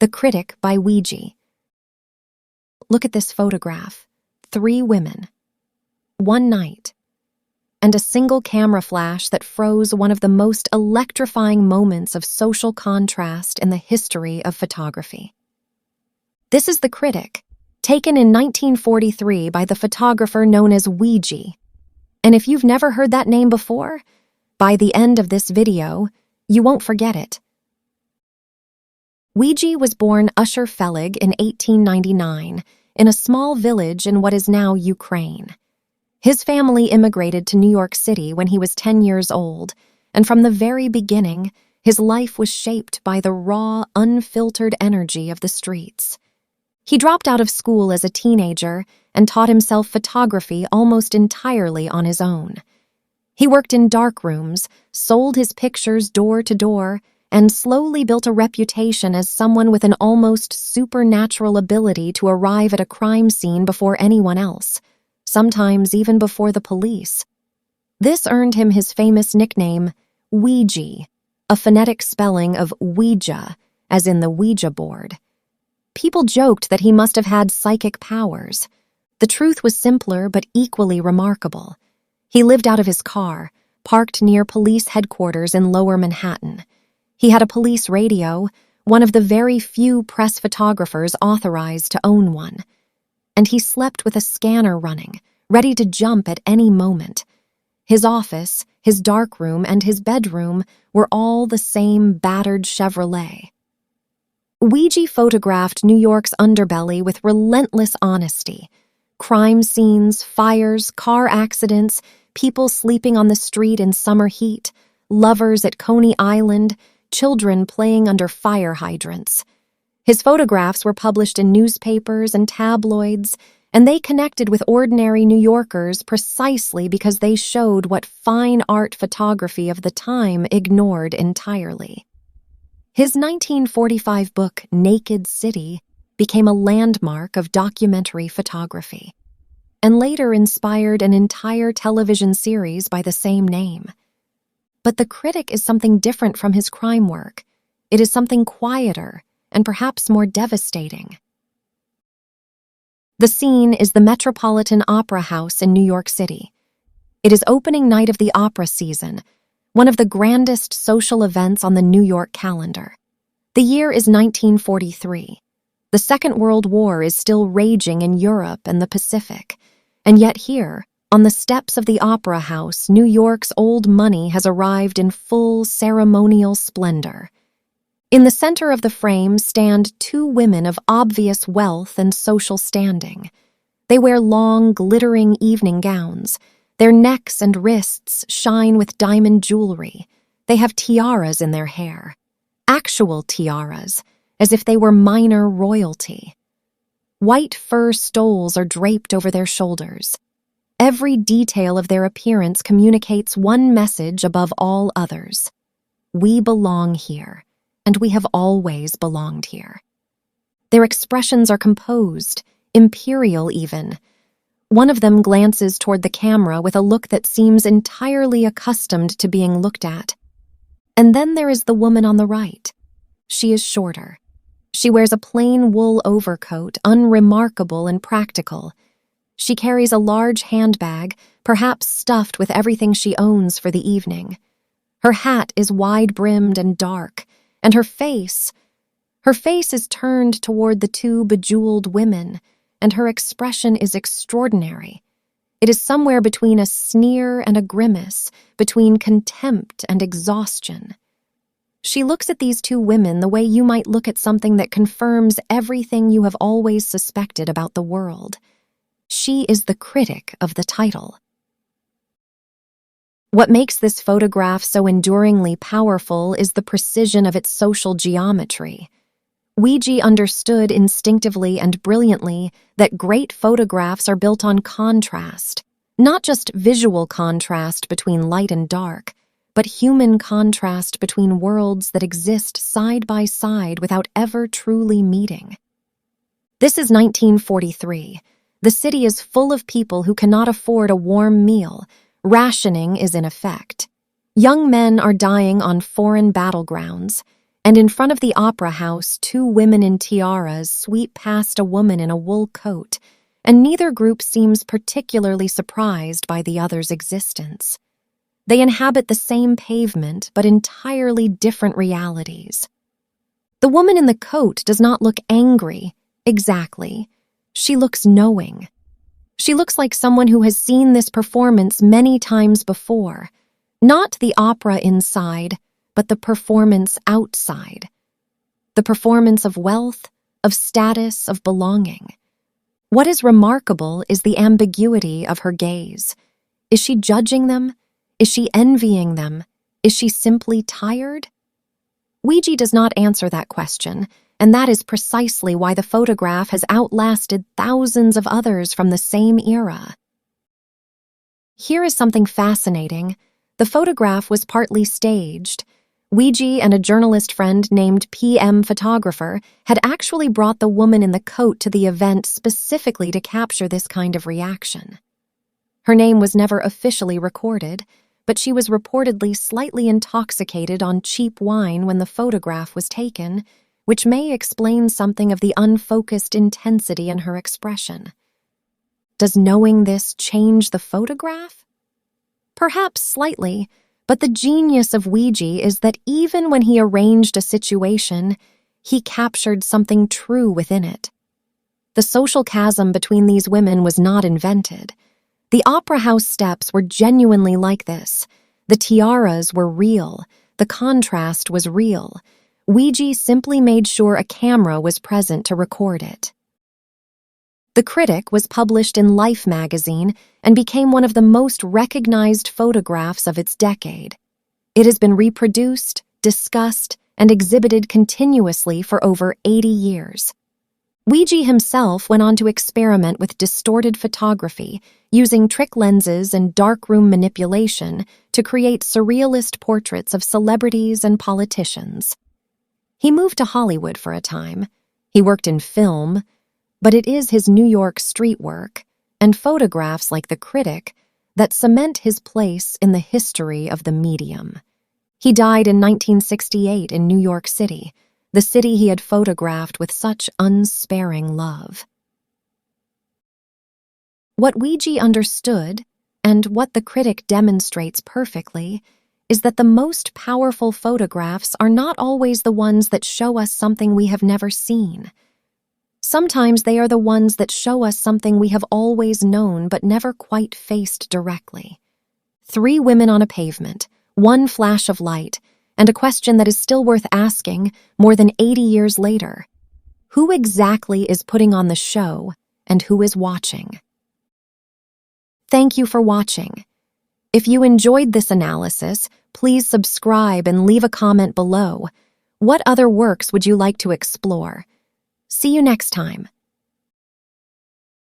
The Critic by Weegee. Look at this photograph. 3 women. One night. And a single camera flash that froze one of the most electrifying moments of social contrast in the history of photography. This is The Critic, taken in 1943 by the photographer known as Weegee. And if you've never heard that name before, by the end of this video, you won't forget it. Weegee was born Usher Fellig in 1899 in a small village in what is now Ukraine. His family immigrated to New York City when he was 10 years old, and from the very beginning, his life was shaped by the raw, unfiltered energy of the streets. He dropped out of school as a teenager and taught himself photography almost entirely on his own. He worked in darkrooms, sold his pictures door to door, and slowly built a reputation as someone with an almost supernatural ability to arrive at a crime scene before anyone else, sometimes even before the police. This earned him his famous nickname, Weegee, a phonetic spelling of Ouija, as in the Ouija board. People joked that he must have had psychic powers. The truth was simpler but equally remarkable. He lived out of his car, parked near police headquarters in Lower Manhattan. He had a police radio, one of the very few press photographers authorized to own one. And he slept with a scanner running, ready to jump at any moment. His office, his darkroom, and his bedroom were all the same battered Chevrolet. Weegee photographed New York's underbelly with relentless honesty. Crime scenes, fires, car accidents, people sleeping on the street in summer heat, lovers at Coney Island, children playing under fire hydrants. His photographs were published in newspapers and tabloids, and they connected with ordinary New Yorkers precisely because they showed what fine art photography of the time ignored entirely. His 1945 book, Naked City, became a landmark of documentary photography, and later inspired an entire television series by the same name. But The Critic is something different from his crime work. It is something quieter and perhaps more devastating. The scene is the Metropolitan Opera House in New York City. It is opening night of the opera season, one of the grandest social events on the New York calendar. The year is 1943. The Second World War is still raging in Europe and the Pacific, and yet here, on the steps of the Opera House, New York's old money has arrived in full ceremonial splendor. In the center of the frame stand 2 women of obvious wealth and social standing. They wear long, glittering evening gowns. Their necks and wrists shine with diamond jewelry. They have tiaras in their hair. Actual tiaras, as if they were minor royalty. White fur stoles are draped over their shoulders. Every detail of their appearance communicates one message above all others. We belong here, and we have always belonged here. Their expressions are composed, imperial even. One of them glances toward the camera with a look that seems entirely accustomed to being looked at. And then there is the woman on the right. She is shorter. She wears a plain wool overcoat, unremarkable and practical. She carries a large handbag, perhaps stuffed with everything she owns for the evening. Her hat is wide-brimmed and dark, and her face is turned toward the 2 bejeweled women, and her expression is extraordinary. It is somewhere between a sneer and a grimace, between contempt and exhaustion. She looks at these 2 women the way you might look at something that confirms everything you have always suspected about the world. She is the critic of the title. What makes this photograph so enduringly powerful is the precision of its social geometry. Weegee understood instinctively and brilliantly that great photographs are built on contrast, not just visual contrast between light and dark, but human contrast between worlds that exist side by side without ever truly meeting. This is 1943. The city is full of people who cannot afford a warm meal. Rationing is in effect. Young men are dying on foreign battlegrounds, and in front of the opera house, two women in tiaras sweep past a woman in a wool coat, and neither group seems particularly surprised by the other's existence. They inhabit the same pavement, but entirely different realities. The woman in the coat does not look angry, exactly. She looks knowing. She looks like someone who has seen this performance many times before, not the opera inside, but the performance outside. The performance of wealth, of status, of belonging. What is remarkable is the ambiguity of her gaze. Is she judging them? Is she envying them? Is she simply tired? Weegee does not answer that question, and that is precisely why the photograph has outlasted thousands of others from the same era. Here is something fascinating. The photograph was partly staged. Weegee and a journalist friend named PM Photographer had actually brought the woman in the coat to the event specifically to capture this kind of reaction. Her name was never officially recorded, but she was reportedly slightly intoxicated on cheap wine when the photograph was taken, which may explain something of the unfocused intensity in her expression. Does knowing this change the photograph? Perhaps slightly, but the genius of Weegee is that even when he arranged a situation, he captured something true within it. The social chasm between these women was not invented. The opera house steps were genuinely like this. The tiaras were real. The contrast was real. Weegee simply made sure a camera was present to record it. The Critic was published in Life magazine and became one of the most recognized photographs of its decade. It has been reproduced, discussed, and exhibited continuously for over 80 years. Weegee himself went on to experiment with distorted photography, using trick lenses and darkroom manipulation to create surrealist portraits of celebrities and politicians. He moved to Hollywood for a time. He worked in film, but it is his New York street work and photographs like The Critic that cement his place in the history of the medium. He died in 1968 in New York City, the city he had photographed with such unsparing love. What Weegee understood, and what The Critic demonstrates perfectly, is that the most powerful photographs are not always the ones that show us something we have never seen. Sometimes they are the ones that show us something we have always known but never quite faced directly. 3 women on a pavement, 1 flash of light, and a question that is still worth asking more than 80 years later. Who exactly is putting on the show, and who is watching? Thank you for watching. If you enjoyed this analysis, please subscribe and leave a comment below. What other works would you like to explore? See you next time.